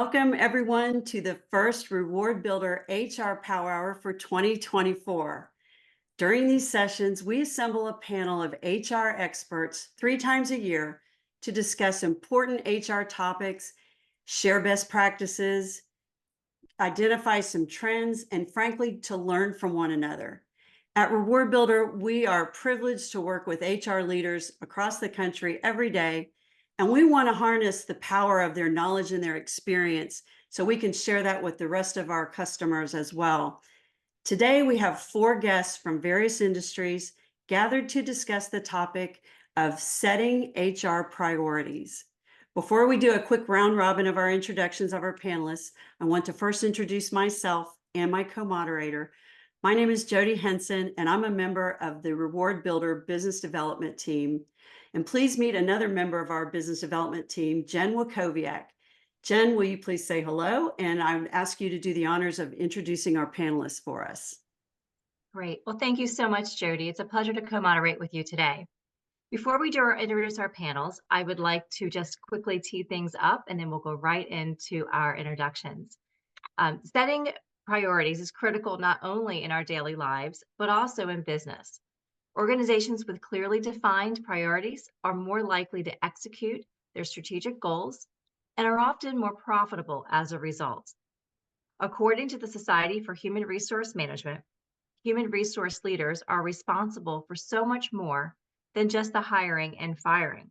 Welcome everyone to the first Reward Builder HR Power Hour for 2024. During these sessions, we assemble a panel of HR experts 3 times a year to discuss important HR topics, share best practices, identify some trends, and frankly, to learn from one another. At Reward Builder, we are privileged to work with HR leaders across the country every day, and we want to harness the power of their knowledge and their experience so we can share that with the rest of our customers as well. Today, we have 4 guests from various industries gathered to discuss the topic of setting HR priorities. Before we do a quick round robin of our introductions of our panelists, I want to first introduce myself and my co-moderator. My name is Jody Henson, and I'm a member of the Reward Builder Business Development Team. And please meet another member of our business development team, Jen Wachowiak. Jen, will you please say hello? And I would ask you to do the honors of introducing our panelists for us. Great. Well, thank you so much, Jody. It's a pleasure to co-moderate with you today. Before we introduce our panels, I would like to just quickly tee things up, and then we'll go right into our introductions. Setting priorities is critical not only in our daily lives, but also in business. Organizations with clearly defined priorities are more likely to execute their strategic goals and are often more profitable as a result. According to the Society for Human Resource Management, human resource leaders are responsible for so much more than just the hiring and firing.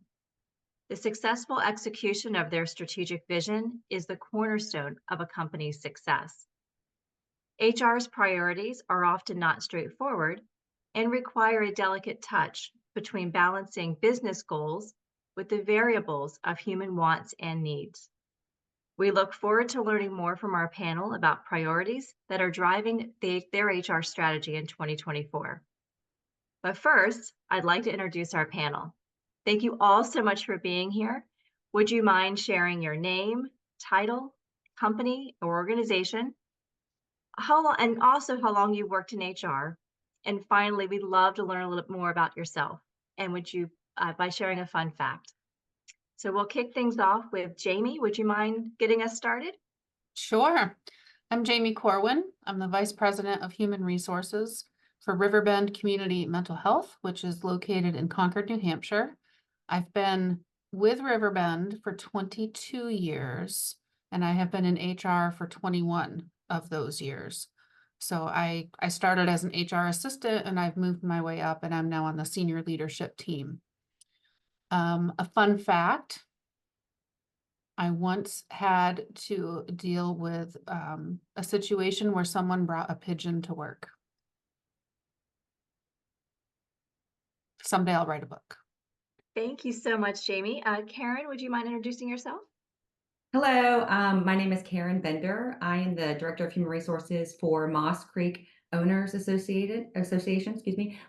The successful execution of their strategic vision is the cornerstone of a company's success. HR's priorities are often not straightforward and require a delicate touch between balancing business goals with the variables of human wants and needs. We look forward to learning more from our panel about priorities that are driving their HR strategy in 2024. But first, I'd like to introduce our panel. Thank you all so much for being here. Would you mind sharing your name, title, company, or organization, and also how long you've worked in HR? And finally, we'd love to learn a little bit more about yourself, and would you by sharing a fun fact. So we'll kick things off with Jamie. Would you mind getting us started? Sure. I'm Jamie Corwin. I'm the Vice President of Human Resources for Riverbend Community Mental Health, which is located in Concord, New Hampshire. I've been with Riverbend for 22 years, and I have been in HR for 21 of those years. So I started as an HR assistant, and I've moved my way up, and I'm now on the senior leadership team. A fun fact, I once had to deal with a situation where someone brought a pigeon to work. Someday I'll write a book. Thank you so much, Jamie. Karen, would you mind introducing yourself? Hello, my name is Karen Bender. I am the Director of Human Resources for Moss Creek Owners Association,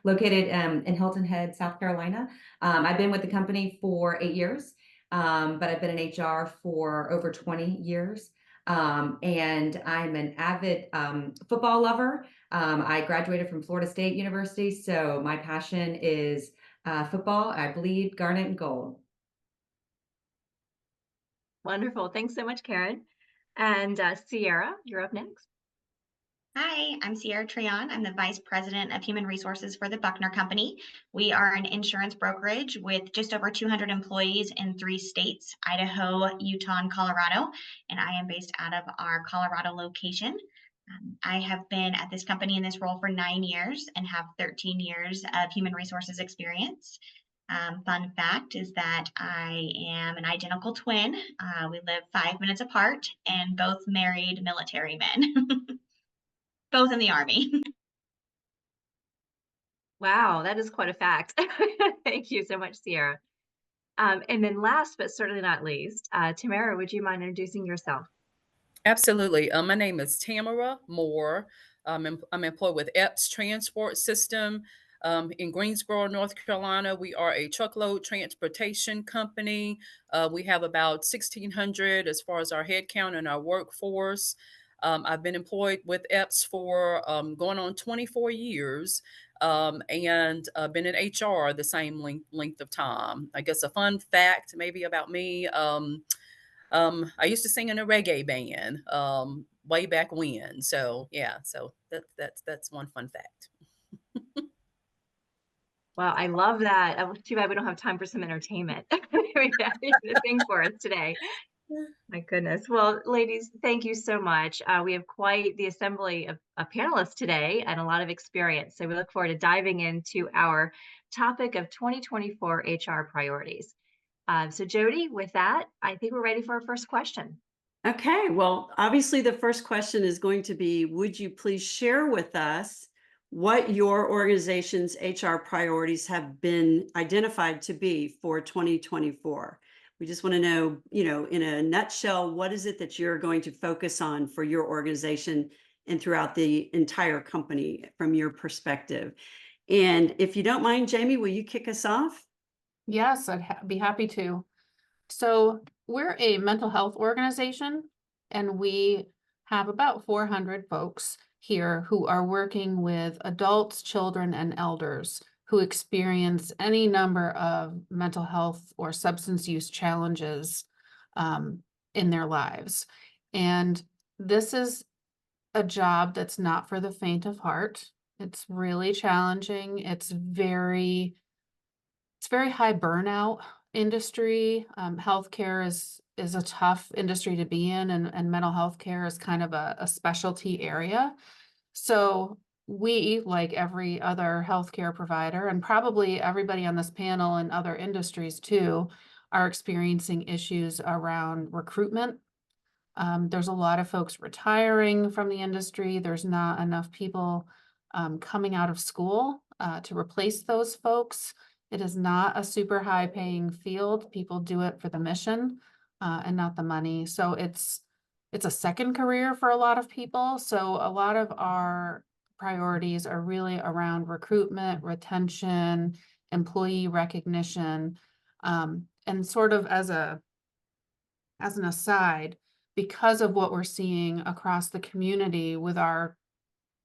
located in Hilton Head, South Carolina. I've been with the company for 8 years, but I've been in HR for over 20 years. And I'm an avid football lover. I graduated from Florida State University, so my passion is football. I bleed garnet and gold. Wonderful. Thanks so much, Karen. And Sierra, you're up next. Hi, I'm Sierra Treon. I'm the Vice President of Human Resources for the Buckner Company. We are an insurance brokerage with just over 200 employees in 3 states, Idaho, Utah, and Colorado, and I am based out of our Colorado location. I have been at this company in this role for 9 years and have 13 years of human resources experience. Fun fact is that I am an identical twin. We live 5 minutes apart and both married military men, both in the Army. Wow, that is quite a fact. Thank you so much, Sierra. And then last, but certainly not least, Tamara, would you mind introducing yourself? Absolutely. My name is Tamara Moore. I'm employed with Epps Transport System in Greensboro, North Carolina. We are a truckload transportation company. We have about 1,600 as far as our headcount and our workforce. I've been employed with Epps for going on 24 years and been in HR the same length of time. I guess a fun fact maybe about me. I used to sing in a reggae band way back when. So yeah, so that's one fun fact. Wow, I love that. Too bad we don't have time for some entertainment. We have you to sing for us today. My goodness. Well, ladies, thank you so much. We have quite the assembly of panelists today and a lot of experience. So we look forward to diving into our topic of 2024 HR priorities. So Jody, with that, I think we're ready for our first question. Okay, well, obviously the first question is going to be, would you please share with us what your organization's HR priorities have been identified to be for 2024? We just want to know, in a nutshell, what is it that you're going to focus on for your organization and throughout the entire company from your perspective? And if you don't mind, Jamie, will you kick us off? Yes, I'd be happy to. So we're a mental health organization, and we have about 400 folks here who are working with adults, children, and elders who experience any number of mental health or substance use challenges in their lives. And this is a job that's not for the faint of heart. It's really challenging. It's very high burnout industry. Healthcare is a tough industry to be in, and mental health care is kind of a specialty area. So we, like every other healthcare provider, and probably everybody on this panel and other industries too, are experiencing issues around recruitment. There's a lot of folks retiring from the industry. There's not enough people coming out of school to replace those folks. It is not a super high paying field. People do it for the mission and not the money. So it's a second career for a lot of people. So a lot of our priorities are really around recruitment, retention, employee recognition, and sort of as an aside, because of what we're seeing across the community with our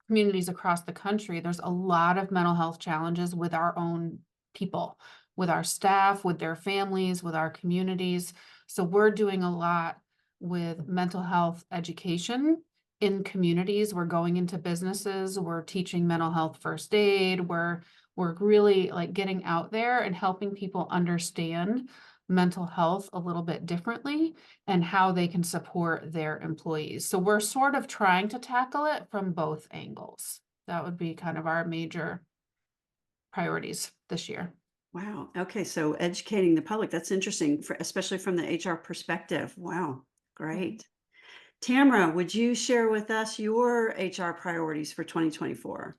communities across the country, there's a lot of mental health challenges with our own people, with our staff, with their families, with our communities. So we're doing a lot with mental health education in communities. We're going into businesses, we're teaching mental health first aid, we're really like getting out there and helping people understand mental health a little bit differently and how they can support their employees. So we're sort of trying to tackle it from both angles. That would be kind of our major priorities this year. Wow. Okay. So educating the public, that's interesting, especially from the HR perspective. Wow. Great. Tamara, would you share with us your HR priorities for 2024?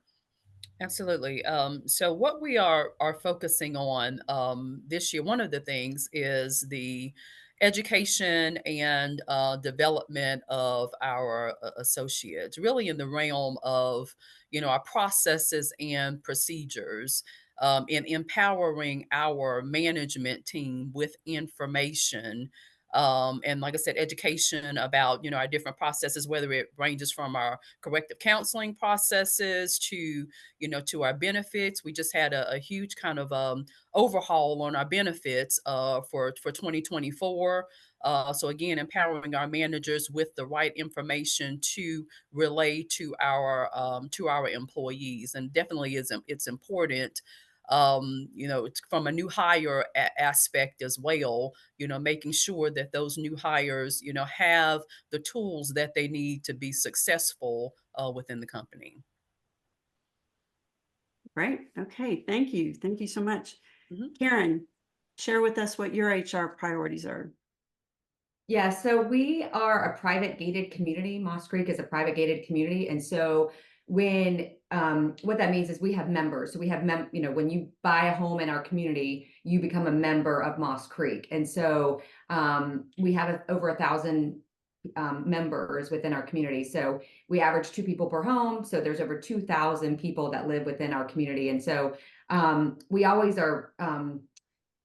Absolutely. So what we are focusing on this year, one of the things is the education and development of our associates, really in the realm of our processes and procedures, in empowering our management team with information. And like I said, education about our different processes, whether it ranges from our corrective counseling processes to our benefits. We just had a huge kind of overhaul on our benefits for 2024. So again, empowering our managers with the right information to relay to our employees, and definitely it's important. It's from a new hire aspect as well. Making sure that those new hires, have the tools that they need to be successful within the company. Right. Okay. Thank you. Thank you so much. Mhm. Karen, share with us what your HR priorities are. Yeah, so we are a private gated community. Moss Creek is a private gated community. And so when what that means is we have members. So we have when you buy a home in our community, you become a member of Moss Creek. And so we have over 1,000 members within our community. So we average 2 people per home. So there's over 2,000 people that live within our community. And so we always are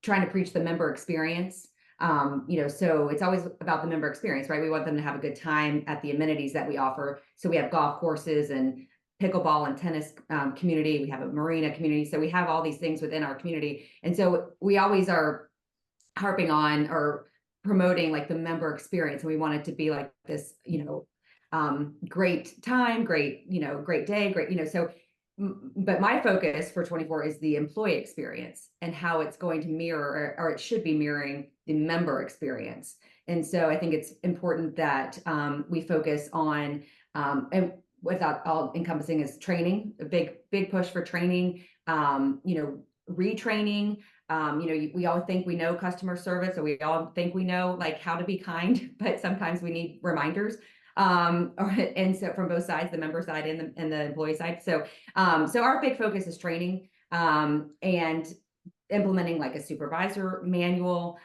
trying to preach the member experience. So it's always about the member experience, right? We want them to have a good time at the amenities that we offer. So we have golf courses and pickleball and tennis community. We have a marina community. So we have all these things within our community. And so we always are harping on or promoting like the member experience, and we want it to be like this, great time, great, great day, great, so but my focus for 24 is the employee experience and how it's going to mirror, or it should be mirroring the member experience. And so I think it's important that we focus on, and without all encompassing is training, a big push for training, retraining. We all think we know customer service, or we all think we know like how to be kind, but sometimes we need reminders. And so from both sides, the member side and the employee side. So our big focus is training, and implementing like a supervisor manual,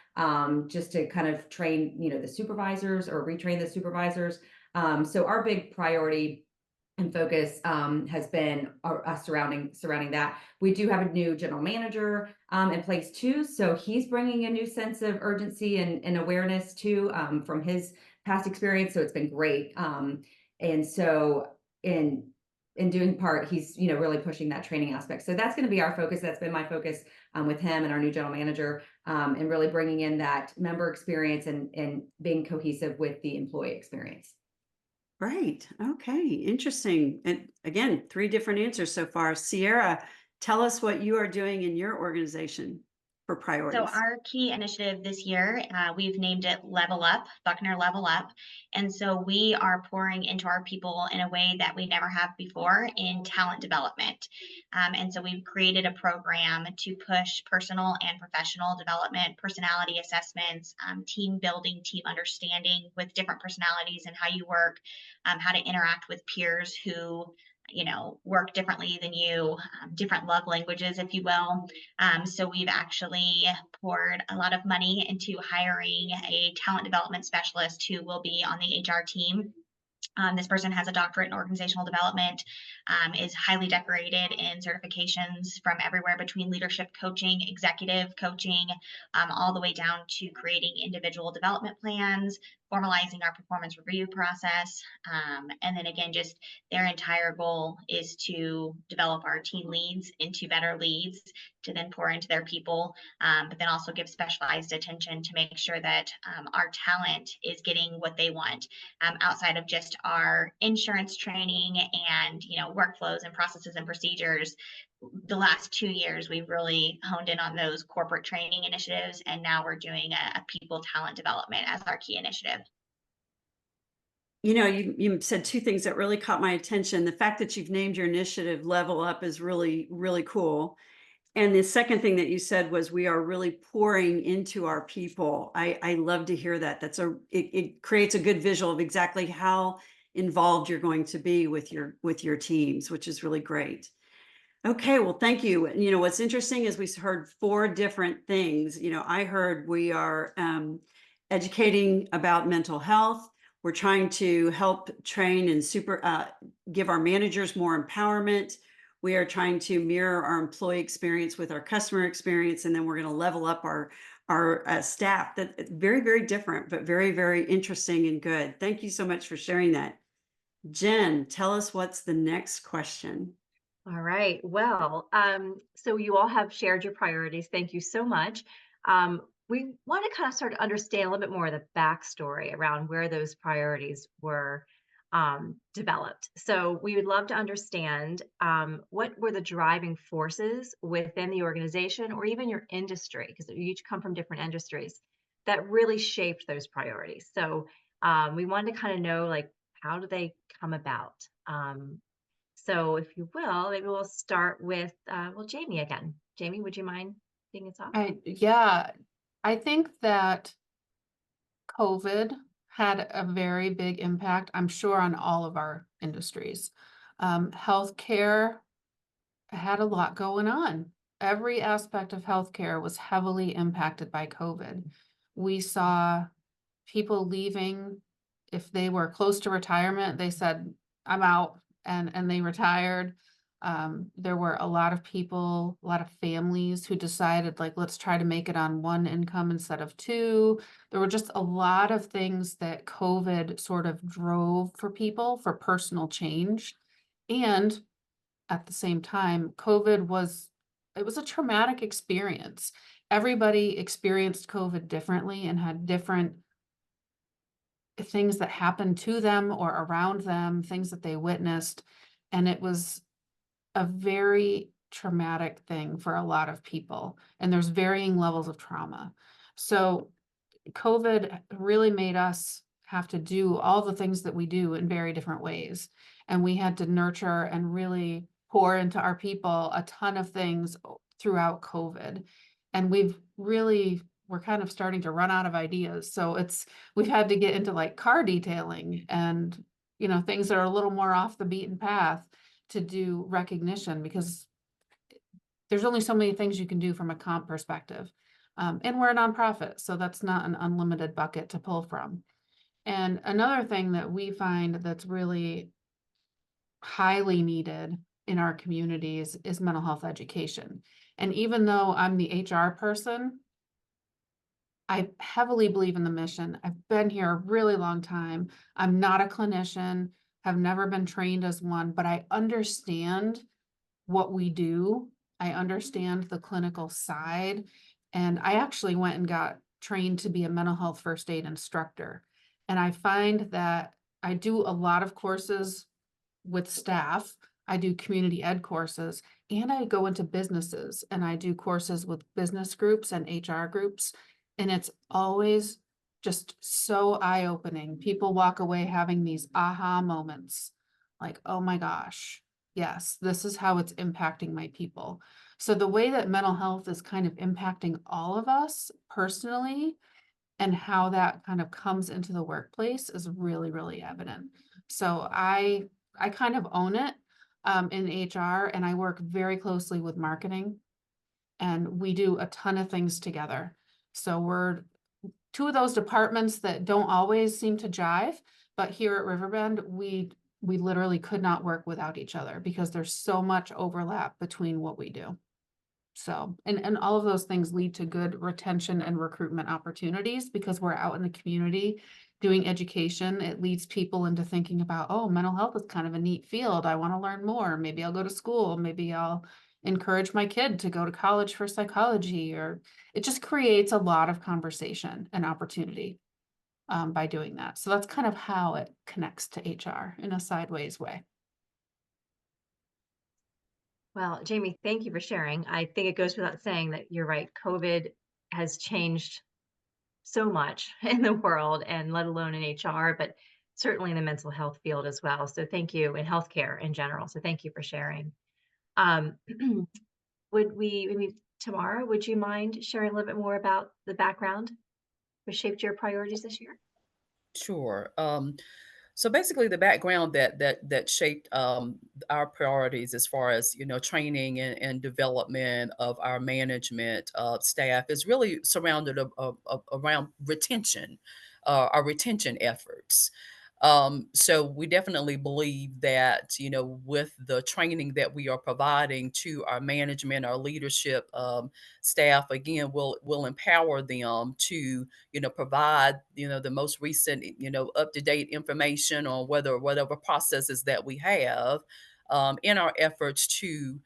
just to kind of train, the supervisors or retrain the supervisors. So our big priority and focus has been surrounding that. We do have a new general manager in place too. So he's bringing a new sense of urgency and awareness too, from his past experience. So it's been great. And so in doing part, he's, really pushing that training aspect. So that's going to be our focus. That's been my focus with him and our new general manager, and really bringing in that member experience and being cohesive with the employee experience. Right. Okay. Interesting. And again, 3 different answers so far. Sierra, tell us what you are doing in your organization for priorities. So our key initiative this year, we've named it Level Up, Buckner Level Up. And so we are pouring into our people in a way that we never have before in talent development. And so we've created a program to push personal and professional development, personality assessments, team building, team understanding with different personalities and how you work, how to interact with peers who work differently than you, different love languages, if you will. So we've actually poured a lot of money into hiring a talent development specialist who will be on the HR team. This person has a doctorate in organizational development, is highly decorated in certifications from everywhere between leadership coaching, executive coaching, all the way down to creating individual development plans, formalizing our performance review process. And then again, just their entire goal is to develop our team leads into better leads to then pour into their people, but then also give specialized attention to make sure that our talent is getting what they want, outside of just our insurance training and workflows and processes and procedures. The last 2 years, we've really honed in on those corporate training initiatives, and now we're doing a people talent development as our key initiative. You said 2 things that really caught my attention. The fact that you've named your initiative Level Up is really, really cool. And the second thing that you said was we are really pouring into our people. I love to hear that. It creates a good visual of exactly how involved you're going to be with your teams, which is really great. Okay, well, thank you. What's interesting is we heard 4 different things. I heard we are educating about mental health. We're trying to help train and give our managers more empowerment. We are trying to mirror our employee experience with our customer experience, and then we're going to level up our staff. That very, very different, but very, very interesting and good. Thank you so much for sharing that. Jen, tell us what's the next question. All right. Well, so you all have shared your priorities. Thank you so much. We want to kind of start to understand a little bit more of the backstory around where those priorities were developed. So we would love to understand what were the driving forces within the organization or even your industry, because you each come from different industries, that really shaped those priorities. So we wanted to kind of know, like, how do they come about? So if you will, maybe we'll start with, Jamie again. Jamie, would you mind being us off? I think that COVID had a very big impact, I'm sure, on all of our industries. Healthcare had a lot going on. Every aspect of healthcare was heavily impacted by COVID. We saw people leaving. If they were close to retirement, they said, I'm out, and they retired. There were a lot of people, a lot of families who decided, like, let's try to make it on 1 income instead of 2. There were just a lot of things that COVID sort of drove for people for personal change. And at the same time, COVID was a traumatic experience. everybody experienced COVID differently and had different things that happened to them or around them, things that they witnessed. And it was a very traumatic thing for a lot of people. And there's varying levels of trauma. So COVID really made us have to do all the things that we do in very different ways. And we had to nurture and really pour into our people a ton of things throughout COVID. And we're kind of starting to run out of ideas. So we've had to get into like car detailing and, things that are a little more off the beaten path to do recognition, because there's only so many things you can do from a comp perspective. And we're a nonprofit, so that's not an unlimited bucket to pull from. And another thing that we find that's really highly needed in our communities is mental health education. And even though I'm the HR person, I heavily believe in the mission. I've been here a really long time. I'm not a clinician, have never been trained as one, but I understand what we do. I understand the clinical side. And I actually went and got trained to be a mental health first aid instructor. And I find that I do a lot of courses with staff. I do community ed courses, and I go into businesses and I do courses with business groups and HR groups. And it's always just so eye-opening. People walk away having these aha moments like, oh my gosh, yes, this is how it's impacting my people. So the way that mental health is kind of impacting all of us personally and how that kind of comes into the workplace is really, really evident. So I kind of own it in HR, and I work very closely with marketing, and we do a ton of things together. So we're two of those departments that don't always seem to jive, but here at Riverbend, we literally could not work without each other because there's so much overlap between what we do. So, and all of those things lead to good retention and recruitment opportunities because we're out in the community doing education. It leads people into thinking about, oh, mental health is kind of a neat field. I want to learn more. Maybe I'll go to school. Maybe I'll encourage my kid to go to college for psychology, or it just creates a lot of conversation and opportunity by doing that. So that's kind of how it connects to HR in a sideways way. Well, Jamie, thank you for sharing. I think it goes without saying that you're right. COVID has changed so much in the world, and let alone in HR, but certainly in the mental health field as well. So thank you, in healthcare in general. So thank you for sharing. Maybe tomorrow, would you mind sharing a little bit more about the background that shaped your priorities this year? Sure. So basically, the background that shaped our priorities as far as training and development of our management staff is really surrounded around retention, our retention efforts. So we definitely believe that with the training that we are providing to our management, our leadership staff, again, will empower them to provide the most recent up to date information on whatever processes that we have in our efforts to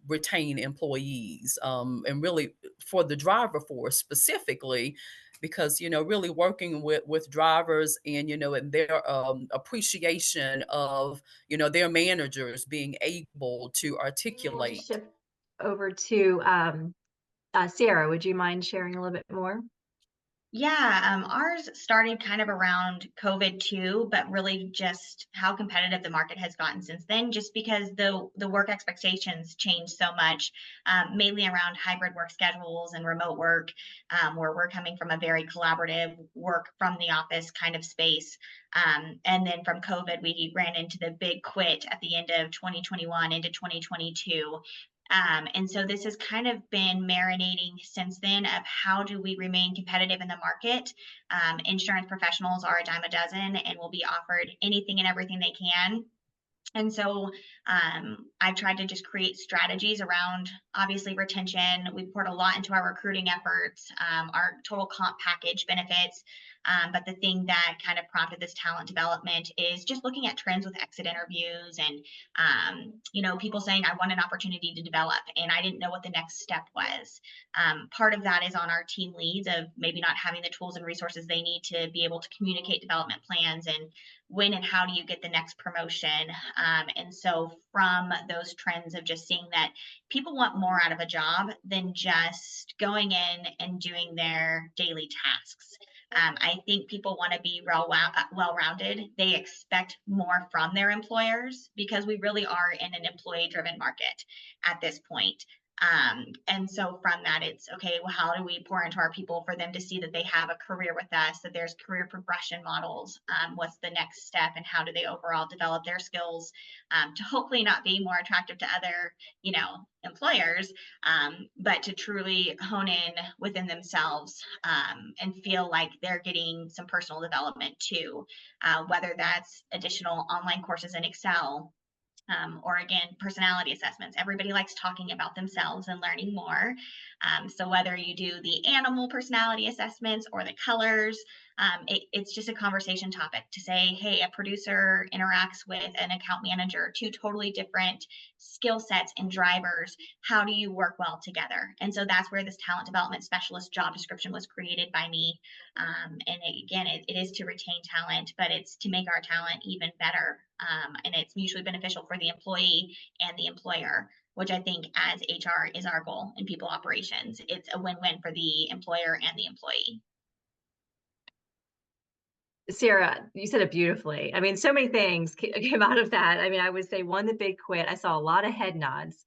retain employees, and really for the driver force specifically, because really working with drivers and and their appreciation of their managers being able to We'll just articulate. shift over to Sierra. Would you mind sharing a little bit more? Yeah, ours started kind of around COVID too, but really just how competitive the market has gotten since then, just because the work expectations changed so much, mainly around hybrid work schedules and remote work, where we're coming from a very collaborative work from the office kind of space. And then from COVID, we ran into the big quit at the end of 2021 into 2022. And so this has kind of been marinating since then of how do we remain competitive in the market. Insurance professionals are a dime a dozen and will be offered anything and everything they can. And so I've tried to just create strategies around obviously retention. We poured a lot into our recruiting efforts, our total comp package benefits, But the thing that kind of prompted this talent development is just looking at trends with exit interviews and, people saying, I want an opportunity to develop, and I didn't know what the next step was. Part of that is on our team leads of maybe not having the tools and resources they need to be able to communicate development plans and when and how do you get the next promotion. And so from those trends of just seeing that people want more out of a job than just going in and doing their daily tasks. I think people want to be well-rounded. They expect more from their employers because we really are in an employee-driven market at this point. And so from that, it's okay, well, how do we pour into our people for them to see that they have a career with us, that there's career progression models, what's the next step, and how do they overall develop their skills to hopefully not be more attractive to other, employers, but to truly hone in within themselves and feel like they're getting some personal development too, whether that's additional online courses in Excel, or again, personality assessments. Everybody likes talking about themselves and learning more. So whether you do the animal personality assessments or the colors, it's just a conversation topic to say, hey, a producer interacts with an account manager, two totally different skill sets and drivers. How do you work well together? And so that's where this talent development specialist job description was created by me. And again, it is to retain talent, but it's to make our talent even better. And it's mutually beneficial for the employee and the employer, which I think as HR is our goal in people operations. It's a win-win for the employer and the employee. Sarah, you said it beautifully. I mean, so many things came out of that. I mean, I would say one, the big quit. I saw a lot of head nods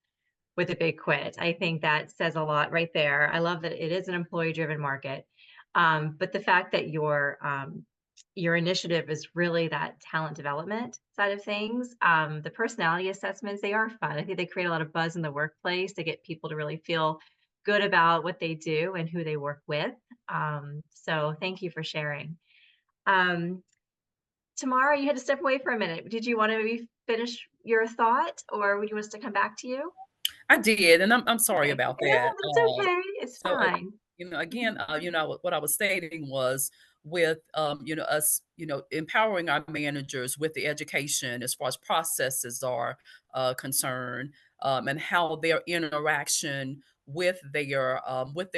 with the big quit. I think that says a lot right there. I love that it is an employee-driven market. But the fact that your initiative is really that talent development side of things. The personality assessments, they are fun. I think they create a lot of buzz in the workplace to get people to really feel good about what they do and who they work with. So thank you for sharing. Tamara, you had to step away for a minute. Did you want to maybe finish your thought, or would you want us to come back to you? I did, and I'm sorry Okay. about Yeah, that. that's okay. It's So fine. again, what I was stating was with us, empowering our managers with the education as far as processes are concerned, and how their interaction with their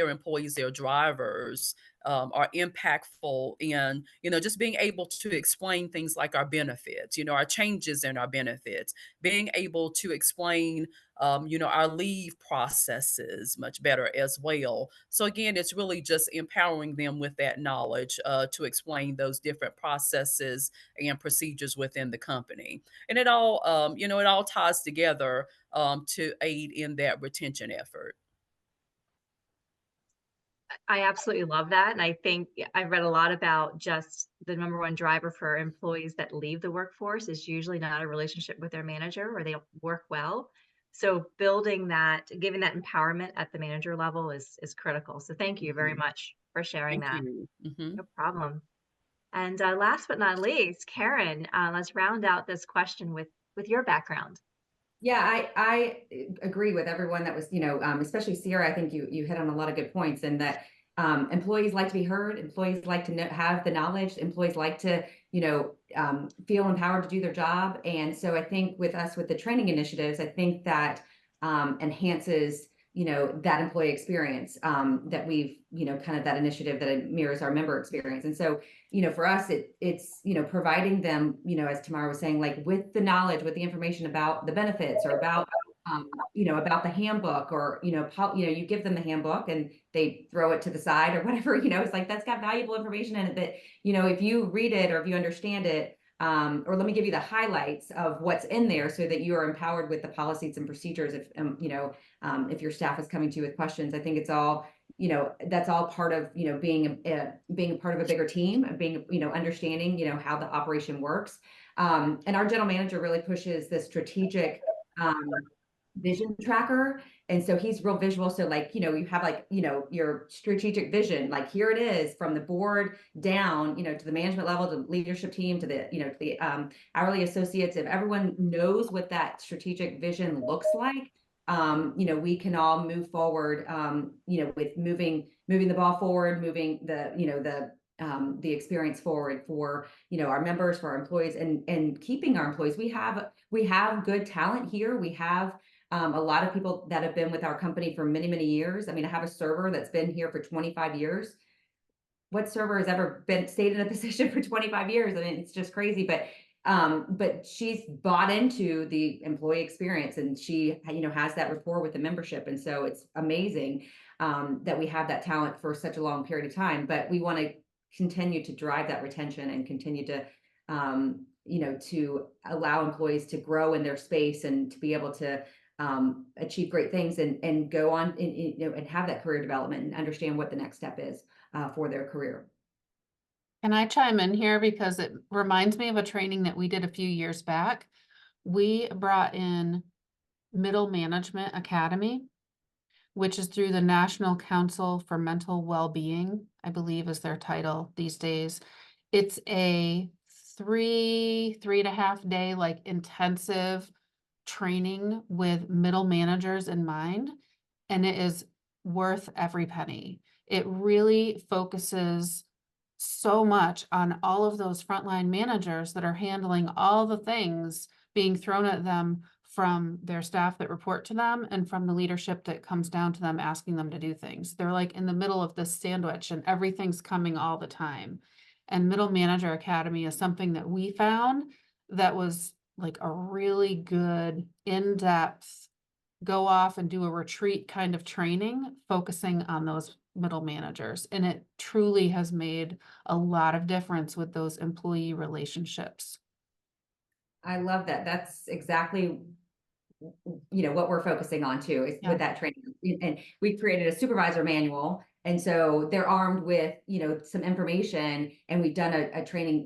employees, their drivers, are impactful in just being able to explain things like our benefits, our changes in our benefits, being able to explain our leave processes much better as well. So again, it's really just empowering them with that knowledge to explain those different processes and procedures within the company. And it all ties together to aid in that retention effort. I absolutely love that. And I think I read a lot about just the number one driver for employees that leave the workforce is usually not a relationship with their manager or they don't work well. So building that, giving that empowerment at the manager level is critical. So thank you very Mhm. much for sharing Thank that. you. No problem. And last but not least, Karen, let's round out this question with your background. Yeah, I agree with everyone that was, especially Sierra. I think you hit on a lot of good points, and that employees like to be heard. Employees like to have the knowledge. Employees like to, feel empowered to do their job. And so I think with the training initiatives, I think that enhances, that employee experience that we've, kind of that initiative that mirrors our member experience. And so, for us, it's, providing them, as Tamara was saying, like with the knowledge, with the information about the benefits or about, about the handbook or, you give them the handbook and they throw it to the side or whatever, it's like, that's got valuable information in it that, if you read it or if you understand it, or let me give you the highlights of what's in there so that you are empowered with the policies and procedures. If your staff is coming to you with questions, I think it's all, that's all part of, being a part of a bigger team, being, understanding, how the operation works. And our general manager really pushes the strategic, vision tracker. And so he's real visual. So like, you have like, your strategic vision, like here it is from the board down, to the management level, to the leadership team, to the, hourly associates. If everyone knows what that strategic vision looks like, we can all move forward, with moving the ball forward, moving the, the experience forward for, our members, for our employees, and keeping our employees. We have good talent here. We have a lot of people that have been with our company for many, many years. I mean, I have a server that's been here for 25 years. What server has ever stayed in a position for 25 years? I mean, it's just crazy, but she's bought into the employee experience, and she, has that rapport with the membership. And so it's amazing that we have that talent for such a long period of time, but we want to continue to drive that retention and continue to, to allow employees to grow in their space and to be able to achieve great things and go on and have that career development and understand what the next step is for their career. Can I chime in here because it reminds me of a training that we did a few years back? We brought in Middle Management Academy, which is through the National Council for Mental Well-Being, I believe is their title these days. It's a 3.5 day like intensive training with middle managers in mind, and it is worth every penny. It really focuses so much on all of those frontline managers that are handling all the things being thrown at them from their staff that report to them and from the leadership that comes down to them asking them to do things. They're like in the middle of this sandwich and everything's coming all the time. And Middle Manager Academy is something that we found that was like a really good in-depth go off and do a retreat kind of training focusing on those middle managers. And it truly has made a lot of difference with those employee relationships. I love that. That's exactly what we're focusing on too, is with that training. And we created a supervisor manual. And so they're armed with, some information, and we've done a training,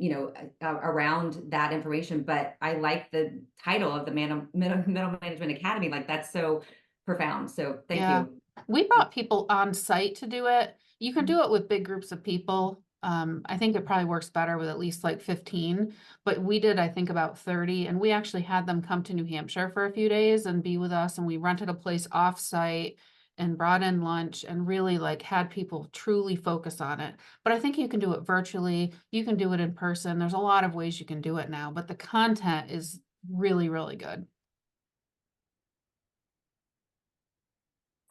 around that information. But I like the title of the Middle Management Academy. Like, that's so profound. So thank you. We brought people on site to do it. You can do it with big groups of people. I think it probably works better with at least like 15, but we did, I think, about 30, and we actually had them come to New Hampshire for a few days and be with us, and we rented a place off site and brought in lunch and really like had people truly focus on it. But I think you can do it virtually. You can do it in person. There's a lot of ways you can do it now, but the content is really, really good.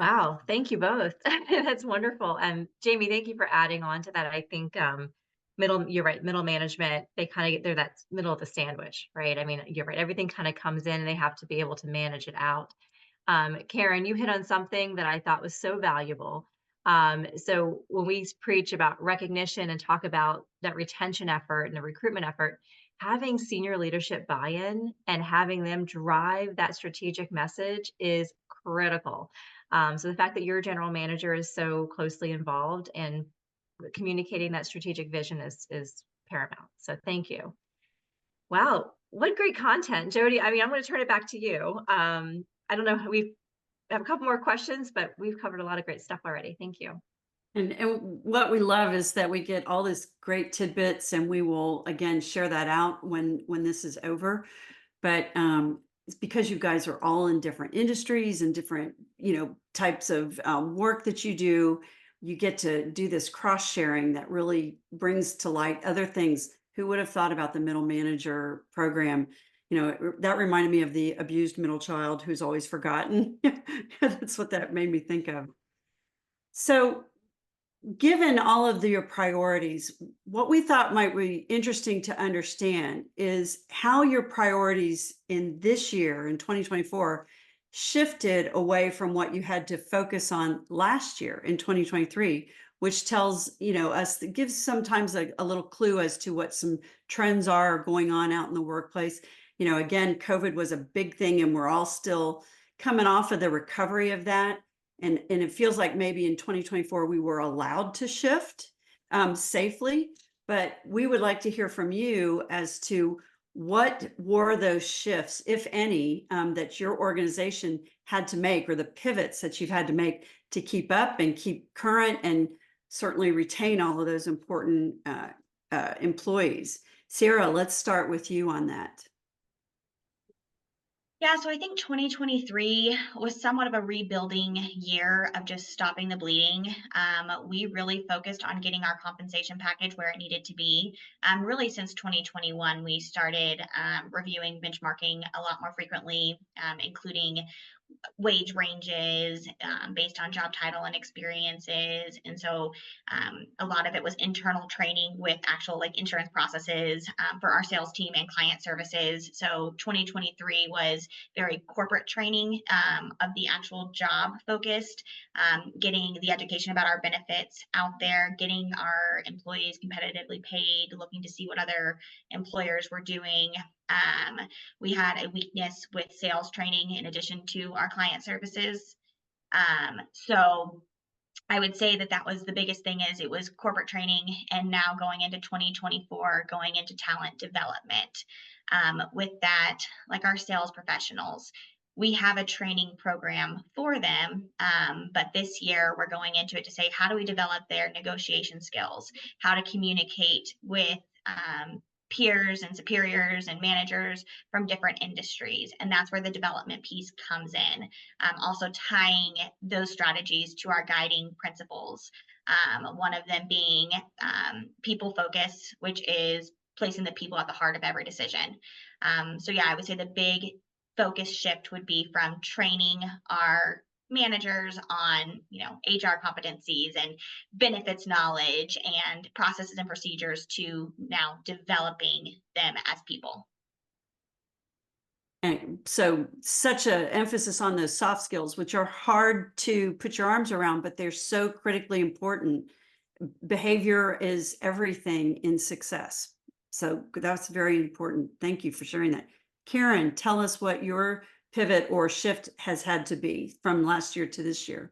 Wow, thank you both. That's wonderful. And Jamie, thank you for adding on to that. I think you're right, middle management, they're that middle of the sandwich, right? I mean, you're right, everything kind of comes in and they have to be able to manage it out. Karen, you hit on something that I thought was so valuable. So when we preach about recognition and talk about that retention effort and the recruitment effort, having senior leadership buy-in and having them drive that strategic message is critical. So the fact that your general manager is so closely involved in communicating that strategic vision is paramount. So thank you. Wow, what great content, Jody. I mean, I'm going to turn it back to you. I don't know, we have a couple more questions, but we've covered a lot of great stuff already. Thank you. And what we love is that we get all this great tidbits, and we will again share that out when this is over. But it's because you guys are all in different industries and different, types of work that you do. You get to do this cross sharing that really brings to light other things. Who would have thought about the middle manager program? That reminded me of the abused middle child who's always forgotten. That's what that made me think of. So, given all of your priorities, what we thought might be interesting to understand is how your priorities in this year, in 2024, shifted away from what you had to focus on last year in 2023, which tells us, that gives sometimes a little clue as to what some trends are going on out in the workplace. Again, COVID was a big thing, and we're all still coming off of the recovery of that. And it feels like maybe in 2024, we were allowed to shift safely, but we would like to hear from you as to what were those shifts, if any, that your organization had to make, or the pivots that you've had to make to keep up and keep current and certainly retain all of those important employees. Sierra, let's start with you on that. Yeah, so I think 2023 was somewhat of a rebuilding year of just stopping the bleeding. We really focused on getting our compensation package where it needed to be. Really, since 2021, we started reviewing benchmarking a lot more frequently, including wage ranges based on job title and experiences. And so a lot of it was internal training with actual like insurance processes for our sales team and client services. So 2023 was very corporate training of the actual job focused, getting the education about our benefits out there, getting our employees competitively paid, looking to see what other employers were doing. We had a weakness with sales training in addition to our client services. So I would say that that was the biggest thing is it was corporate training and now going into 2024, going into talent development. With that, like our sales professionals, we have a training program for them. But this year we're going into it to say, how do we develop their negotiation skills, how to communicate with peers and superiors and managers from different industries. And that's where the development piece comes in. Also tying those strategies to our guiding principles. One of them being people focus, which is placing the people at the heart of every decision. So yeah, I would say the big focus shift would be from training our managers on HR competencies and benefits knowledge and processes and procedures to now developing them as people. And so such an emphasis on those soft skills, which are hard to put your arms around, but they're so critically important. Behavior is everything in success. So that's very important. Thank you for sharing that. Karen, tell us what your pivot or shift has had to be from last year to this year.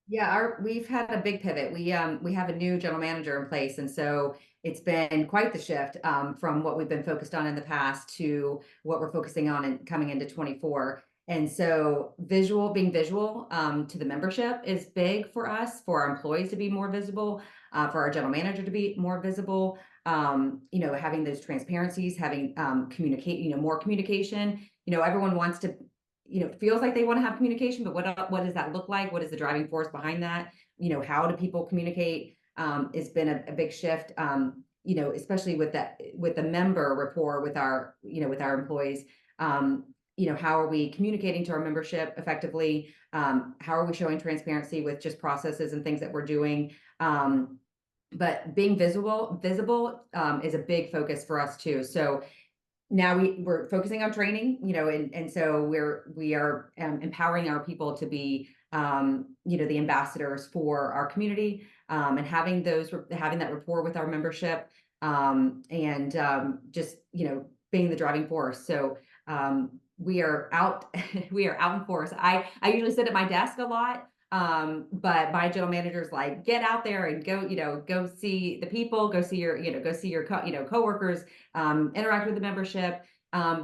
Yeah, we've had a big pivot. We have a new general manager in place, and so it's been quite the shift from what we've been focused on in the past to what we're focusing on and coming into 24. And so being visual to the membership is big for us, for our employees to be more visible, for our general manager to be more visible. Having those transparencies, having communicate, more communication. Everyone wants to feels like they want to have communication, but what does that look like? What is the driving force behind that? How do people communicate? It's been a big shift, especially with the member rapport with our employees. How are we communicating to our membership effectively? How are we showing transparency with just processes and things that we're doing? But being visible is a big focus for us too. So now we're focusing on training, and so we are empowering our people to be, the ambassadors for our community, and having that rapport with our membership, and just being the driving force. So we are out, we are out in force. I usually sit at my desk a lot. But my general manager's like, get out there and go see the people, go see your coworkers, interact with the membership.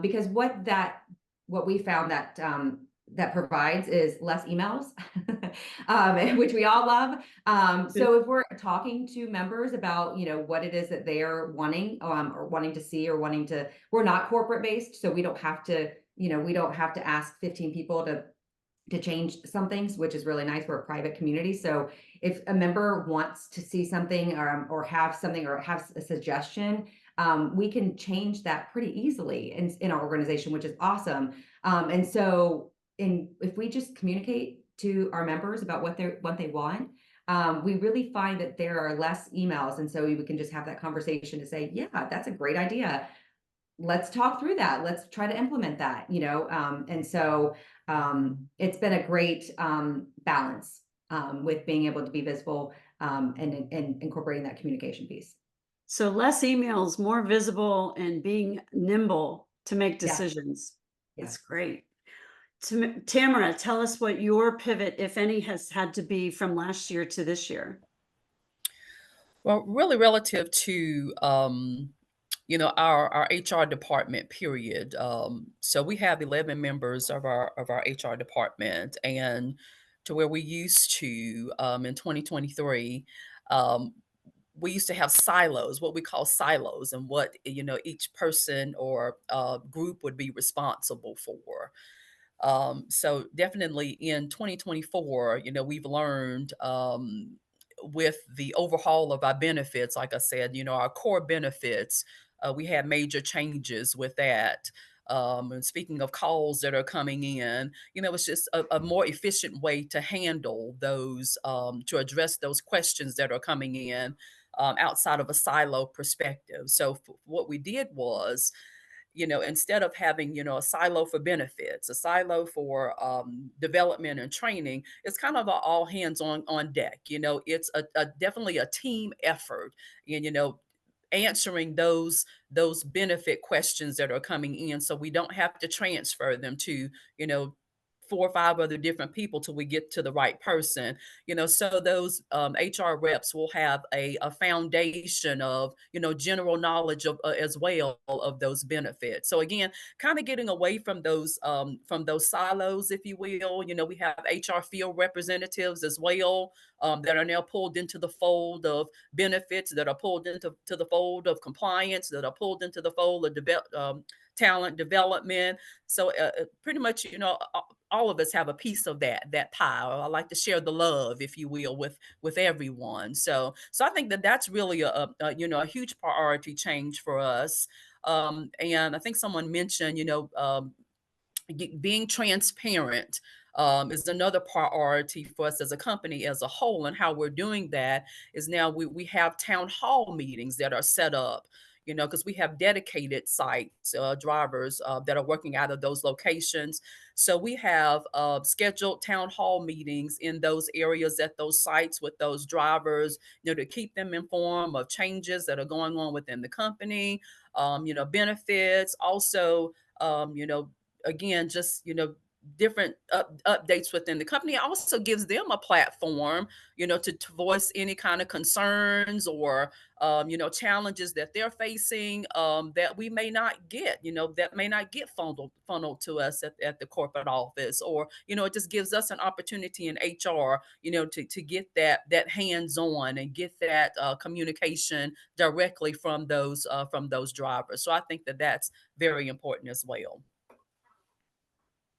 Because what we found that provides is less emails, which we all love. So if we're talking to members about, what it is that they're wanting, or wanting to see, we're not corporate based, so we don't have to ask 15 people to change some things, which is really nice. We're a private community. So if a member wants to see something or have something or have a suggestion, we can change that pretty easily in our organization, which is awesome. And so if we just communicate to our members about what they want, we really find that there are less emails. And so we can just have that conversation to say, yeah, that's a great idea. Let's talk through that. Let's try to implement that, and so it's been a great balance with being able to be visible and incorporating that communication piece. So less emails, more visible, and being nimble to make Yeah. decisions. Yeah. That's great. Tamara, tell us what your pivot, if any, has had to be from last year to this year. Well, really relative to our HR department period. So we have 11 members of our HR department, and to where we used to in 2023, we used to have silos, what we call silos, and what each person or group would be responsible for. So definitely in 2024, we've learned with the overhaul of our benefits, like I said, our core benefits, we had major changes with that. And speaking of calls that are coming in, it's just a more efficient way to handle those, to address those questions that are coming in outside of a silo perspective. So what we did was, instead of having, a silo for benefits, a silo for development and training, it's kind of a all hands on deck. It's a definitely a team effort, and answering those benefit questions that are coming in, so we don't have to transfer them to, you know 4 or 5 other different people till we get to the right person. So those HR reps will have a foundation of, general knowledge of, as well, of those benefits. So again, kind of getting away from those silos, if you will. We have HR field representatives as well, that are now pulled into the fold of benefits, that are pulled into the fold of compliance, that are pulled into the fold of talent development. So pretty much, all of us have a piece of that pie. I like to share the love, if you will, with everyone. So I think that that's really a huge priority change for us. And I think someone mentioned, being transparent is another priority for us as a company as a whole. And how we're doing that is now we have town hall meetings that are set up, because we have dedicated sites, drivers that are working out of those locations. So we have scheduled town hall meetings in those areas at those sites with those drivers, to keep them informed of changes that are going on within the company, benefits, also, again, just, different updates within the company. It also gives them a platform, to voice any kind of concerns or, challenges that they're facing, that we may not get, that may not get funneled to us at the corporate office. Or, it just gives us an opportunity in HR, to get that hands-on and get that communication directly from those drivers. So I think that that's very important as well.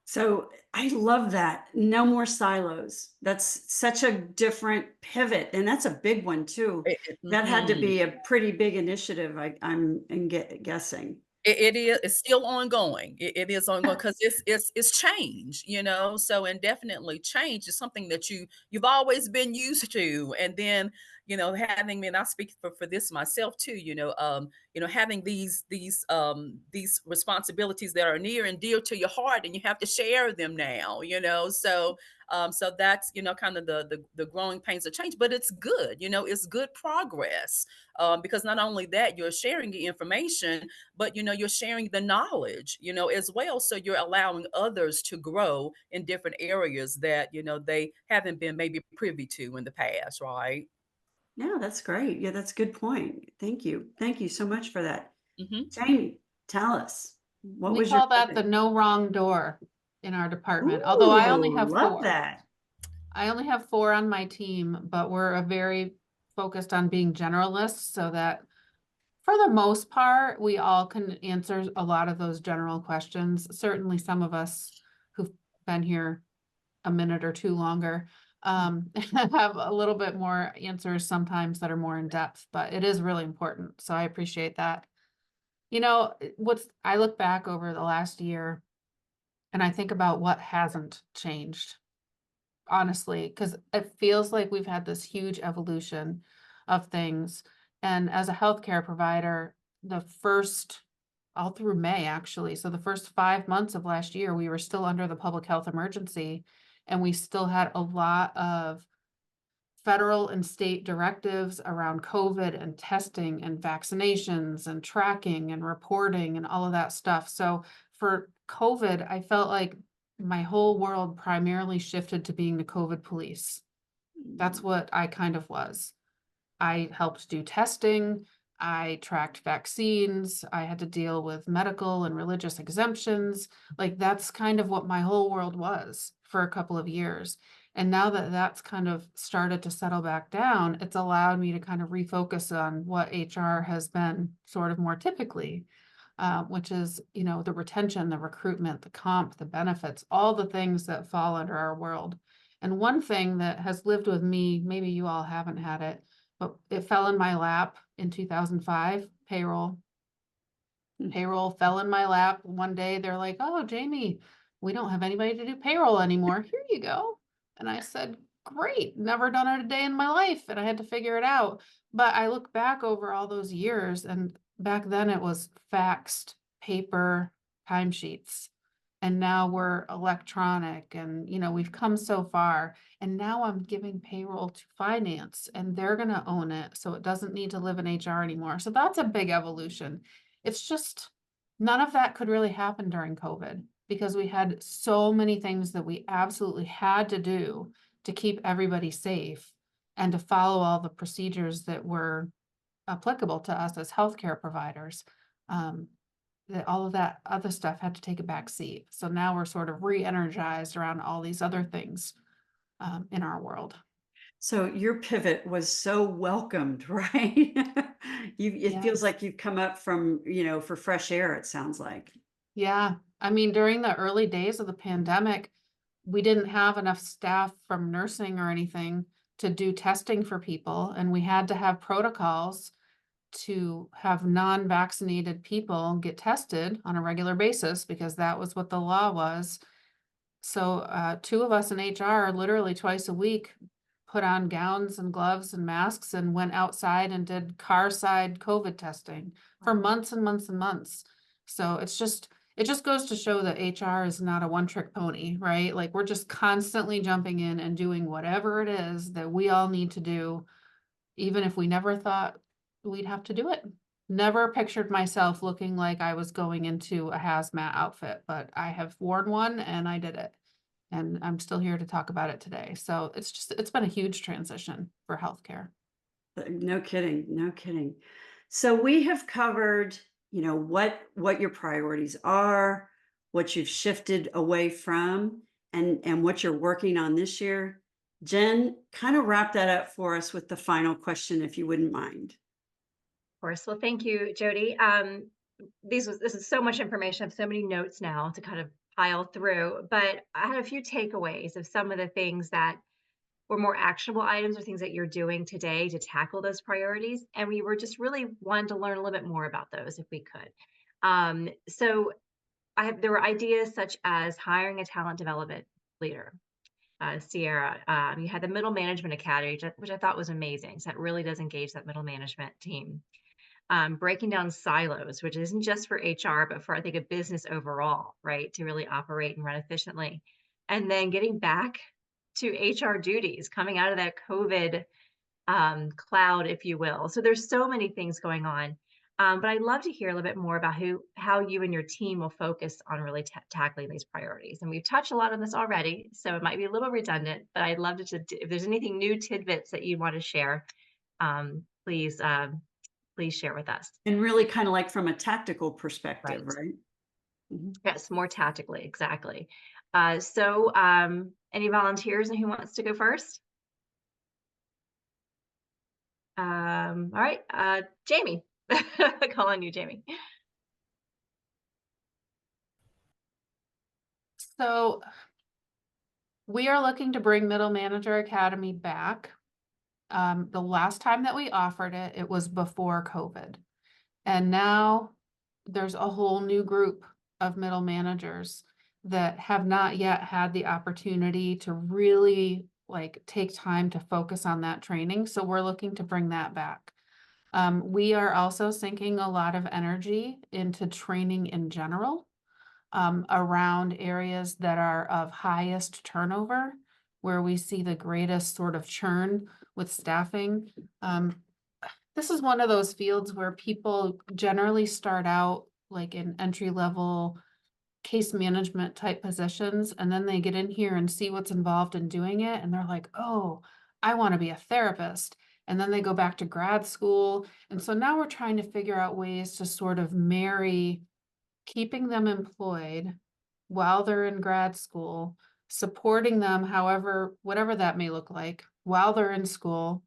So I love that. No more silos. That's such a different pivot, and that's a big one too. That had to Mhm. be a pretty big initiative, I'm guessing. It is. It's still ongoing. It is ongoing because it's change, So, and definitely change is something that you've always been used to, and then, having, and I speak for this myself too. Having these responsibilities that are near and dear to your heart, and you have to share them now. So that's, kind of the growing pains of change, but it's good. It's good progress, because not only that, you're sharing the information, but you're sharing the knowledge, as well. So you're allowing others to grow in different areas that, they haven't been maybe privy to in the past, right? Yeah, that's great. Yeah, that's a good point. Thank you. Thank you so much for that. Hmm. Jamie, tell us, what We was your call that the pivot? no wrong door in our department, although I only Ooh, have love 4. that. I only have 4 on my team, but we're a very focused on being generalists so that for the most part, we all can answer a lot of those general questions. Certainly some of us who've been here a minute or 2 longer have a little bit more answers sometimes that are more in depth, but it is really important. So I appreciate that. I look back over the last year and I think about what hasn't changed, honestly, because it feels like we've had this huge evolution of things. And as a healthcare provider, all through May, actually, so the first 5 months of last year, we were still under the public health emergency, and we still had a lot of federal and state directives around COVID and testing and vaccinations and tracking and reporting and all of that stuff. So for COVID, I felt like my whole world primarily shifted to being the COVID police. That's what I kind of was. I helped do testing. I tracked vaccines. I had to deal with medical and religious exemptions. Like that's kind of what my whole world was for a couple of years. And now that that's kind of started to settle back down, it's allowed me to kind of refocus on what HR has been sort of more typically. which is, you know, the retention, the recruitment, the comp, the benefits, all the things that fall under our world. And one thing that has lived with me, maybe you all haven't had it, but it fell in my lap in 2005, payroll. Payroll fell in my lap. One day they're like, "Oh, Jamie, we don't have anybody to do payroll anymore. Here you go." And I said, "Great, never done it a day in my life." And I had to figure it out. But I look back over all those years, and back then it was faxed paper timesheets. And now we're electronic, and you know, we've come so far. And now I'm giving payroll to finance, and they're gonna own it. So it doesn't need to live in HR anymore. So that's a big evolution. It's just none of that could really happen during COVID because we had so many things that we absolutely had to do to keep everybody safe and to follow all the procedures that were applicable to us as healthcare providers. That all of that other stuff had to take a back seat. So now we're sort of re-energized around all these other things in our world. So your pivot was so welcomed, right? It feels Yes. like you've come up from, for fresh air, it sounds like. Yeah. I mean, during the early days of the pandemic, we didn't have enough staff from nursing or anything to do testing for people. And we had to have protocols to have non-vaccinated people get tested on a regular basis because that was what the law was. So two of us in HR literally twice a week put on gowns and gloves and masks and went outside and did car side COVID testing for months and months and months. So it just goes to show that HR is not a one-trick pony, right? Like we're just constantly jumping in and doing whatever it is that we all need to do, even if we never thought we'd have to do it. Never pictured myself looking like I was going into a hazmat outfit, but I have worn one and I did it. And I'm still here to talk about it today. So it's been a huge transition for healthcare. No kidding, no kidding. So we have covered, what your priorities are, what you've shifted away from, and what you're working on this year. Jen, kind of wrap that up for us with the final question, if you wouldn't mind. Of course. Well, thank you, Jody. This is so much information. I have so many notes now to kind of pile through, but I had a few takeaways of some of the things that were more actionable items or things that you're doing today to tackle those priorities. And we were just really wanting to learn a little bit more about those if we could. So there were ideas such as hiring a talent development leader, Sierra. You had the Middle Management Academy, which I thought was amazing. So that really does engage that middle management team. Breaking down silos, which isn't just for HR, but for, I think, a business overall, right? To really operate and run efficiently. And then getting back to HR duties, coming out of that COVID cloud, if you will. So there's so many things going on. But I'd love to hear a little bit more about how you and your team will focus on really tackling these priorities. And we've touched a lot on this already, so it might be a little redundant, but I'd love to if there's anything new tidbits that you want to share, please share with us. And really kind of like from a tactical perspective, right? Mhm. Yes, more tactically, exactly. So any volunteers and who wants to go first? All right, Jamie. I call on you, Jamie. So we are looking to bring Middle Manager Academy back. The last time that we offered it, it was before COVID. And now there's a whole new group of middle managers that have not yet had the opportunity to really take time to focus on that training. So we're looking to bring that back. We are also sinking a lot of energy into training in general around areas that are of highest turnover, where we see the greatest sort of churn with staffing. This is one of those fields where people generally start out like in entry-level case management type positions, and then they get in here and see what's involved in doing it, and they're like, oh, I want to be a therapist. And then they go back to grad school. And so now we're trying to figure out ways to sort of marry keeping them employed while they're in grad school, supporting them whatever that may look like while they're in school,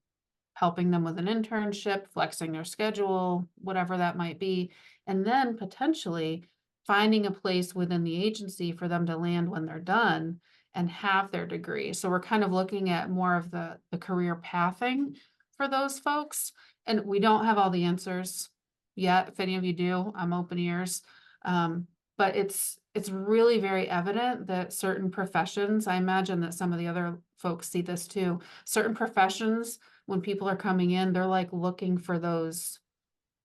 helping them with an internship, flexing their schedule, whatever that might be, and then potentially finding a place within the agency for them to land when they're done and have their degree. So we're kind of looking at more of the career pathing for those folks. And we don't have all the answers yet. If any of you do, I'm open ears. But it's really very evident that certain professions, I imagine that some of the other folks see this too, certain professions, when people are coming in, they're like looking for those,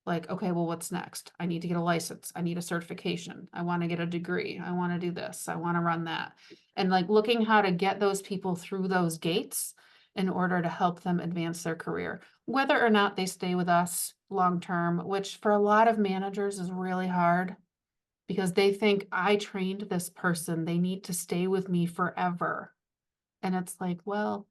like, okay, well, what's next? I need to get a license. I need a certification. I want to get a degree. I want to do this. I want to run that. And like looking how to get those people through those gates in order to help them advance their career, whether or not they stay with us long term, which for a lot of managers is really hard because they think I trained this person. They need to stay with me forever. And it's like, well,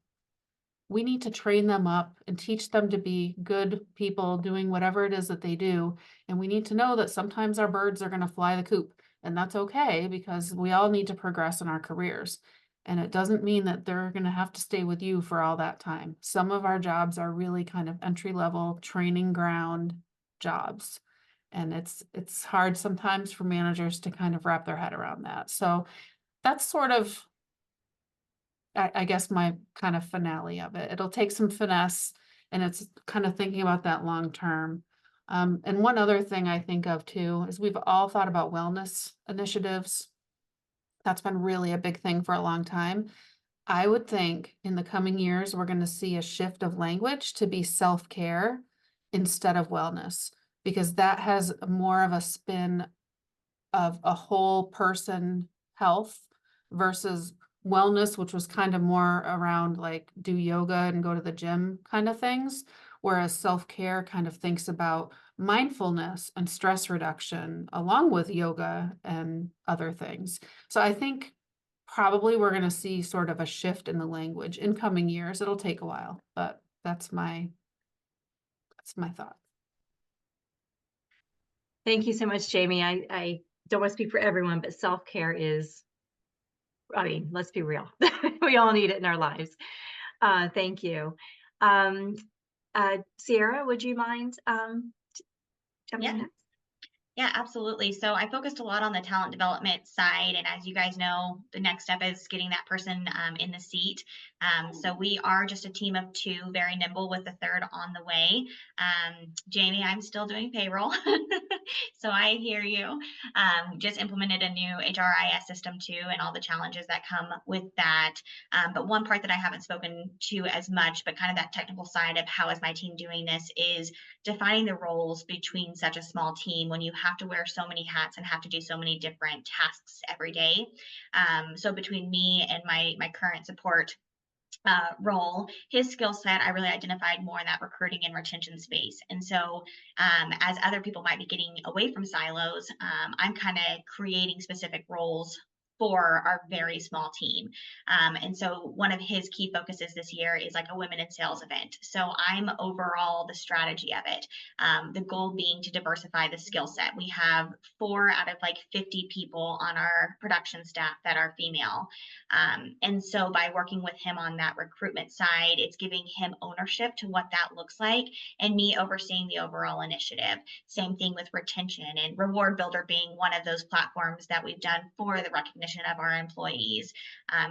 we need to train them up and teach them to be good people doing whatever it is that they do. And we need to know that sometimes our birds are going to fly the coop, and that's okay because we all need to progress in our careers. And it doesn't mean that they're going to have to stay with you for all that time. Some of our jobs are really kind of entry level training ground jobs. And it's hard sometimes for managers to kind of wrap their head around that. So that's sort of, I guess, my kind of finale of it. It'll take some finesse, and it's kind of thinking about that long term. And one other thing I think of too is we've all thought about wellness initiatives. That's been really a big thing for a long time. I would think in the coming years, we're going to see a shift of language to be self-care instead of wellness, because that has more of a spin of a whole person health versus wellness, which was kind of more around like do yoga and go to the gym kind of things. Whereas self-care kind of thinks about mindfulness and stress reduction along with yoga and other things. So I think probably we're going to see sort of a shift in the language in coming years. It'll take a while, but that's my thought. Thank you so much, Jamie. I don't want to speak for everyone, but self-care is, I mean, let's be real. We all need it in our lives. Thank you. Sierra, would you mind jumping Yeah. next? Yeah, absolutely. So I focused a lot on the talent development side. And as you guys know, the next step is getting that person in the seat. So we are just a team of two, very nimble with the third on the way. Jamie, I'm still doing payroll. So I hear you. Just implemented a new HRIS system too, and all the challenges that come with that. But one part that I haven't spoken to as much, but kind of that technical side of how is my team doing this, is defining the roles between such a small team when you have to wear so many hats and have to do so many different tasks every day. So between me and my current support role, his skill set, I really identified more in that recruiting and retention space. And so as other people might be getting away from silos, I'm kind of creating specific roles for our very small team. And so one of his key focuses this year is like a women in sales event. So I'm overall the strategy of it. The goal being to diversify the skill set. We have 4 out of like 50 people on our production staff that are female. And so by working with him on that recruitment side, it's giving him ownership to what that looks like and me overseeing the overall initiative. Same thing with retention and Reward Builder being one of those platforms that we've done for the recognition of our employees.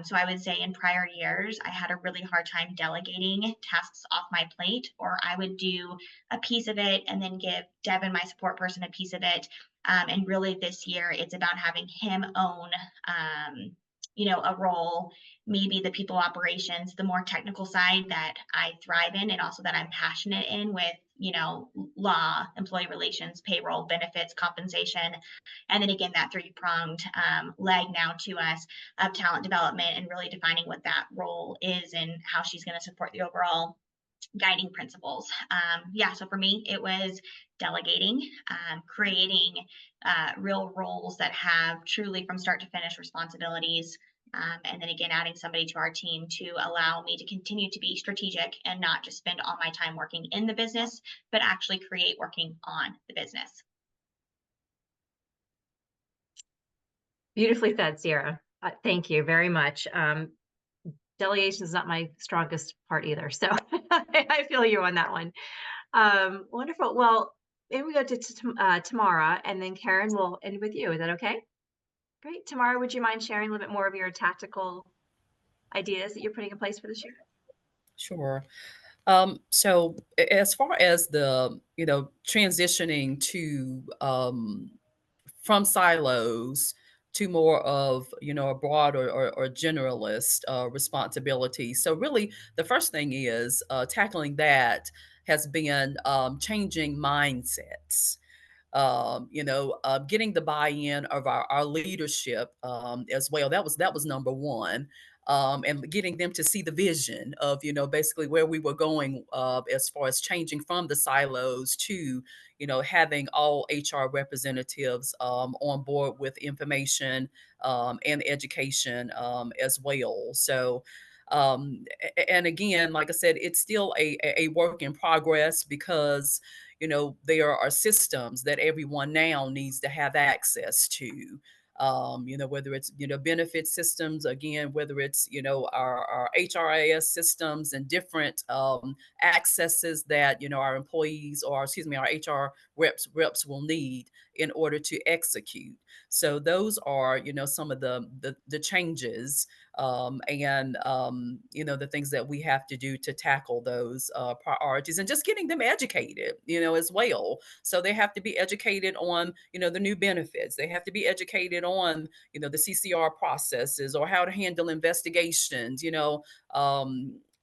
So I would say in prior years, I had a really hard time delegating tasks off my plate, or I would do a piece of it and then give Devin, my support person, a piece of it. And really this year, it's about having him own a role, maybe the people operations, the more technical side that I thrive in and also that I'm passionate in with, law, employee relations, payroll, benefits, compensation. And then again, that 3-pronged leg now to us of talent development and really defining what that role is and how she's going to support the overall guiding principles. So for me, it was delegating, creating real roles that have truly from start to finish responsibilities. And then again, adding somebody to our team to allow me to continue to be strategic and not just spend all my time working in the business, but actually create working on the business. Beautifully said, Sierra. Thank you very much. delegation is not my strongest part either. So I feel you on that one. Wonderful. Well, maybe we go to Tamara, and then Karen will end with you. Is that okay? Great. Tamara, would you mind sharing a little bit more of your tactical ideas that you're putting in place for this year? Sure. So as far as the, transitioning to from silos to more of, a broad or generalist responsibility. So really, the first thing is tackling that has been changing mindsets. Getting the buy-in of our leadership as well. That was number one. And getting them to see the vision of, basically where we were going as far as changing from the silos to, having all HR representatives on board with information and education as well. So, and again, like I said, it's still a work in progress because there are systems that everyone now needs to have access to. Whether it's, benefit systems, again, whether it's, our HRIS systems and different accesses that, our employees or, excuse me, our HR reps will need in order to execute. So those are, some of the changes and the things that we have to do to tackle those priorities, and just getting them educated, as well. So they have to be educated on, the new benefits. They have to be educated on, the CCR processes or how to handle investigations,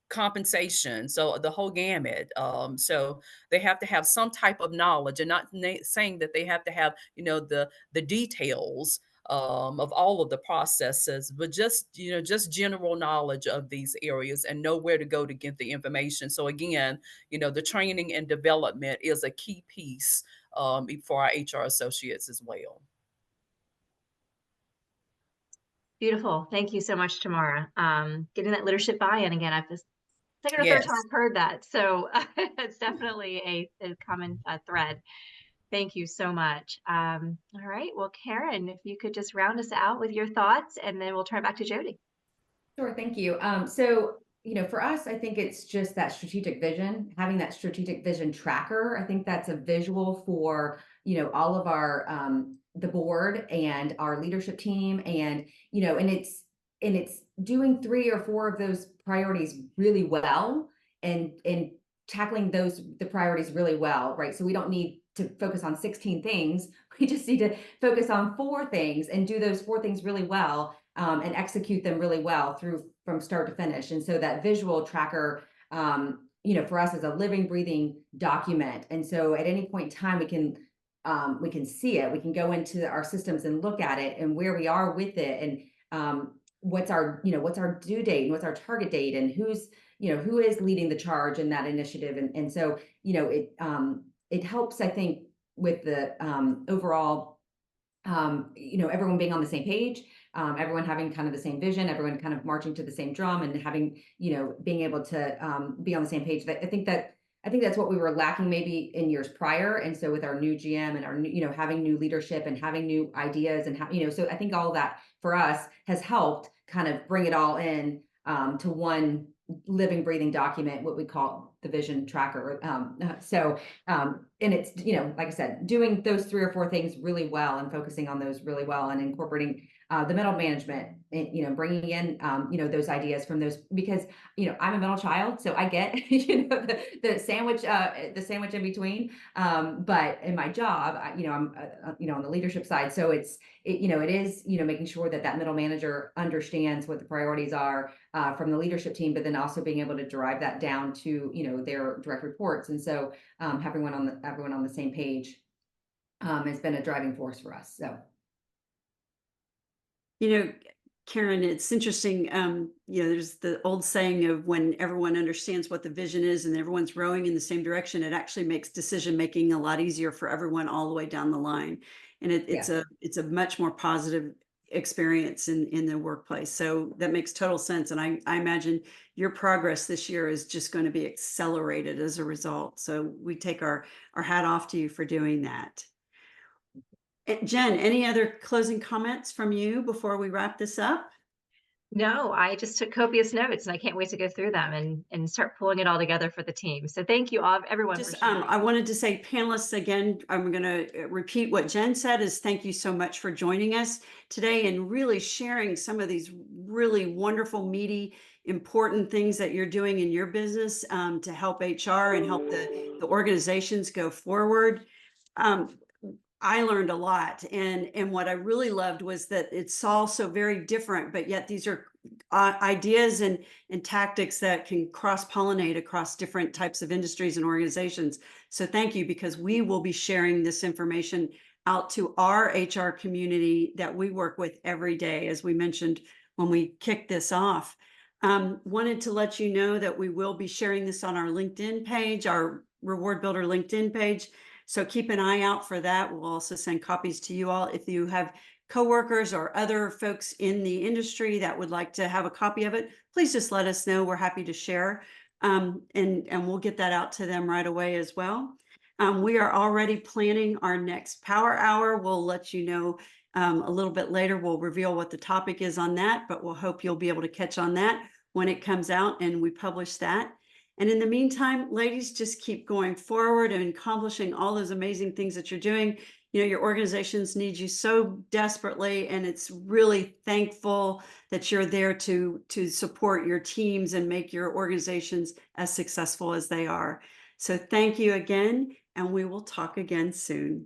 compensation, so the whole gamut. So they have to have some type of knowledge, and not saying that they have to have, the details of all of the processes, but just, just general knowledge of these areas and know where to go to get the information. So again, the training and development is a key piece for our HR associates as well. Beautiful. Thank you so much, Tamara. Getting that leadership buy-in again. I've just second or third Yes. time I've heard that. So it's definitely a common thread. Thank you so much. All right. Well, Karen, if you could just round us out with your thoughts, and then we'll turn it back to Jody. Sure, thank you. So, for us, I think it's just that strategic vision, having that strategic vision tracker. I think that's a visual for, all of our, the board and our leadership team. And, and it's doing 3 or 4 of those priorities really well and tackling the priorities really well, right? So we don't need to focus on 16 things. We just need to focus on 4 things and do those 4 things really well. And execute them really well from start to finish. And so that visual tracker, for us is a living, breathing document. And so at any point in time, we can see it. We can go into our systems and look at it and where we are with it, and what's our due date and what's our target date, and who is leading the charge in that initiative. And so, it helps, I think, with the overall, everyone being on the same page. Everyone having kind of the same vision, everyone kind of marching to the same drum, and having, being able to be on the same page. I think that's what we were lacking maybe in years prior. And so with our new GM and our new, having new leadership and having new ideas and so I think all of that for us has helped kind of bring it all in to one living, breathing document, what we call the vision tracker. And it's, like I said, doing those 3 or 4 things really well and focusing on those really well, and incorporating the middle management, bringing in, those ideas from those, because, I'm a middle child, so I get, the sandwich in between. But in my job, I'm, on the leadership side. So it is, making sure that middle manager understands what the priorities are from the leadership team, but then also being able to drive that down to, their direct reports. And so everyone on the same page has been a driving force for us. So. Karen, it's interesting. There's the old saying of when everyone understands what the vision is and everyone's rowing in the same direction, it actually makes decision making a lot easier for everyone all the way down the line. And it's a much more positive experience in the workplace. So that makes total sense. And I imagine your progress this year is just going to be accelerated as a result. So we take our hat off to you for doing that. Jen, any other closing comments from you before we wrap this up? No, I just took copious notes and I can't wait to go through them and start pulling it all together for the team. So thank you all, everyone, for Just, sharing. I wanted to say panelists again, I'm gonna repeat what Jen said is thank you so much for joining us today and really sharing some of these really wonderful, meaty, important things that you're doing in your business to help HR and help the organizations go forward. Um, I learned a lot, and what I really loved was that it's all so very different, but yet these are ideas and tactics that can cross pollinate across different types of industries and organizations. So thank you, because we will be sharing this information out to our HR community that we work with every day, as we mentioned when we kicked this off. Wanted to let you know that we will be sharing this on our LinkedIn page, our Reward Builder LinkedIn page. So keep an eye out for that. We'll also send copies to you all. If you have coworkers or other folks in the industry that would like to have a copy of it, please just let us know. We're happy to share. And we'll get that out to them right away as well. We are already planning our next Power Hour. We'll let you know a little bit later. We'll reveal what the topic is on that, but we'll hope you'll be able to catch on that when it comes out and we publish that. And in the meantime, ladies, just keep going forward and accomplishing all those amazing things that you're doing. You know, your organizations need you so desperately, and it's really thankful that you're there to support your teams and make your organizations as successful as they are. So thank you again, and we will talk again soon.